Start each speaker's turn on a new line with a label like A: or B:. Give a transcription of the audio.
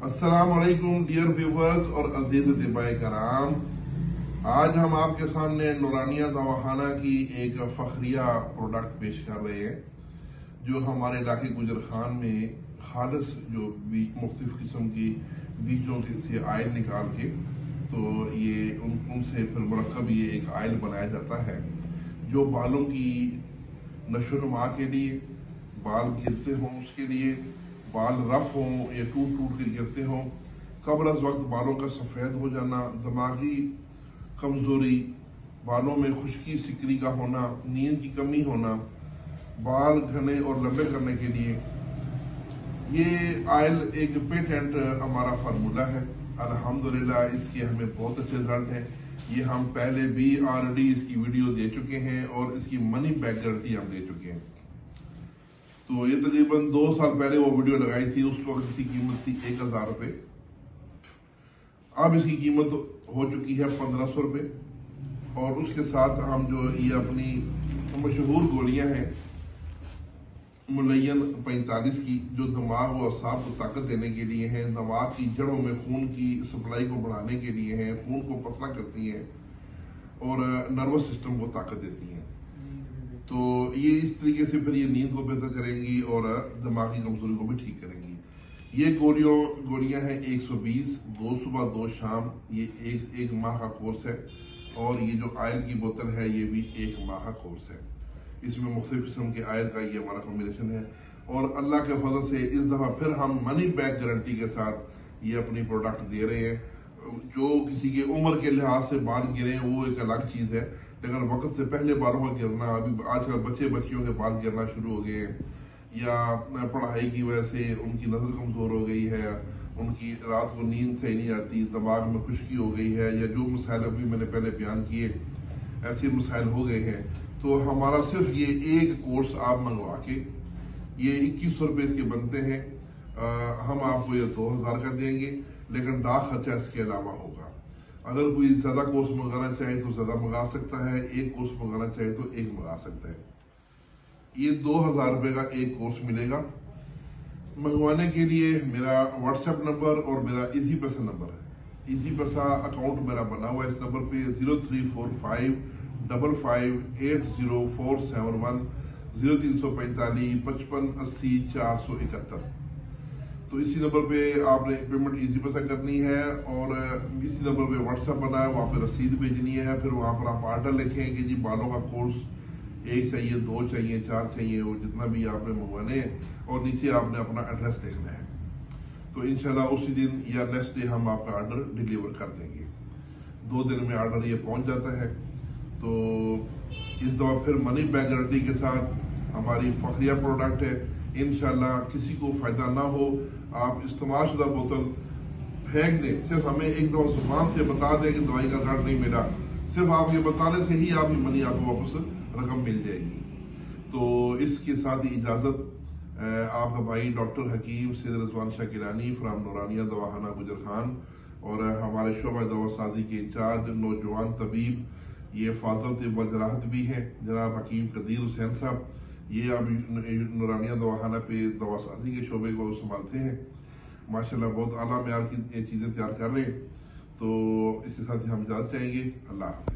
A: السلام علیکم dear viewers اور عزیز طباء کرام، آج ہم آپ کے سامنے نورانیہ دواخانہ کی ایک فخریہ پروڈکٹ پیش کر رہے ہیں جو ہمارے علاقے گجر خان میں خالص جو مختلف قسم کی بیجوں سے آئل نکال کے تو یہ ان سے پھر مرکب یہ ایک آئل بنایا جاتا ہے جو بالوں کی نشو و نما کے لیے، بال گرتے ہوں اس کے لیے، بال رف ہوں یا ٹوٹ کے گرتے ہوں، قبل از وقت بالوں کا سفید ہو جانا، دماغی کمزوری، بالوں میں خشکی سکری کا ہونا، نیند کی کمی ہونا، بال گھنے اور لمبے کرنے کے لیے یہ آئل ایک پیٹنٹ ہمارا فارمولہ ہے۔ الحمدللہ اس کے ہمیں بہت اچھے رزلٹ ہیں۔ یہ ہم پہلے بھی آلریڈی اس کی ویڈیو دے چکے ہیں اور اس کی منی بیک گارنٹی ہم دے چکے ہیں۔ تو یہ تقریباً 2 سال پہلے وہ ویڈیو لگائی تھی، اس وقت اس کی قیمت تھی 1000 روپے۔ اب اس کی قیمت ہو چکی ہے 1500 روپے، اور اس کے ساتھ ہم جو یہ اپنی مشہور گولیاں ہیں ملین 45 کی، جو دماغ و اعصاب کو طاقت دینے کے لیے ہیں، دماغ کی جڑوں میں خون کی سپلائی کو بڑھانے کے لیے ہیں، خون کو پتلا کرتی ہیں اور نروس سسٹم کو طاقت دیتی ہیں، تو یہ اس طریقے سے پھر یہ نیند کو بہتر کریں گی اور دماغی کمزوری کو بھی ٹھیک کریں گی۔ یہ گولیاں ہیں 120، 2 صبح 2 شام، یہ ایک ماہ کا کورس ہے، اور یہ جو آئل کی بوتل ہے یہ بھی 1 ماہ کا کورس ہے۔ اس میں مختلف قسم کے آئل کا یہ ہمارا کمبینیشن ہے، اور اللہ کے فضل سے اس دفعہ پھر ہم منی بیک گارنٹی کے ساتھ یہ اپنی پروڈکٹ دے رہے ہیں۔ جو کسی کے عمر کے لحاظ سے بال گریں وہ ایک الگ چیز ہے، لیکن وقت سے پہلے بالوں کا گرنا، ابھی آج کل بچیوں کے بال گرنا شروع ہو گئے ہیں، یا پڑھائی کی وجہ سے ان کی نظر کمزور ہو گئی ہے، ان کی رات کو نیند صحیح نہیں آتی، دماغ میں خشکی ہو گئی ہے، یا جو مسائل ابھی میں نے پہلے بیان کیے ایسے مسائل ہو گئے ہیں، تو ہمارا صرف یہ ایک کورس آپ منگوا کے، یہ 2100 روپے اس کے بنتے ہیں، ہم آپ کو یہ 2000 کا دیں گے، لیکن ڈاک خرچہ اس کے علاوہ ہوگا۔ اگر کوئی زیادہ کورس منگانا چاہے تو زیادہ منگا سکتا ہے، ایک کورس منگانا چاہے تو ایک منگا سکتا ہے۔ یہ 2000 روپے کا ایک کورس ملے گا۔ منگوانے کے لیے میرا واٹس ایپ نمبر اور میرا ایزی پیسہ نمبر ہے۔ ایزی پیسہ اکاؤنٹ میرا بنا ہوا ہے اس نمبر پہ 0345 55 80471 0345 55 80 471۔ تو اسی نمبر پہ آپ نے پیمنٹ ایزی پیسہ کرنی ہے، اور اسی نمبر پہ واٹس ایپ بنا ہے، وہاں پہ رسید بھیجنی ہے، پھر وہاں پر آپ آرڈر لکھیں کہ جی بالوں کا کورس 1 چاہیے، 2 چاہیے، 4 چاہیے، وہ جتنا بھی آپ نے منگوانے ہیں، اور نیچے آپ نے اپنا ایڈریس دیکھنا ہے۔ تو انشاءاللہ اسی دن یا نیکسٹ ڈے ہم آپ کا آرڈر ڈیلیور کر دیں گے۔ 2 دن میں آرڈر یہ پہنچ جاتا ہے۔ تو اس دفعہ پھر منی بیک گارنٹی کے ساتھ ہماری فخریہ پروڈکٹ ہے۔ انشاءاللہ کسی کو فائدہ نہ ہو، آپ استعمال شدہ بوتل پھینک دیں، صرف ہمیں ایک دفعہ زبان سے بتا دیں کہ دوائی کا ریزلٹ نہیں ملا، صرف آپ یہ بتانے سے ہی آپ کی منی آپ کو واپس رقم مل جائے گی۔ تو اس کے ساتھ ہی اجازت، آپ کا بھائی ڈاکٹر حکیم سید رضوان شاہ گیلانی فرام نورانیہ دواخانہ گجر خان، اور ہمارے شعبہ دوا سازی کے انچارج نوجوان طبیب، یہ فاضل طب و جراحت بھی ہیں جناب حکیم قدیر حسین صاحب، یہ اب نورانیہ دواخانہ پہ دوا سازی کے شعبے کو سنبھالتے ہیں۔ ماشاءاللہ بہت اعلیٰ معیار کی چیزیں تیار کر رہے ہیں۔ تو اس کے ساتھ ہی ہم اجازت چاہیں گے۔ اللہ حافظ۔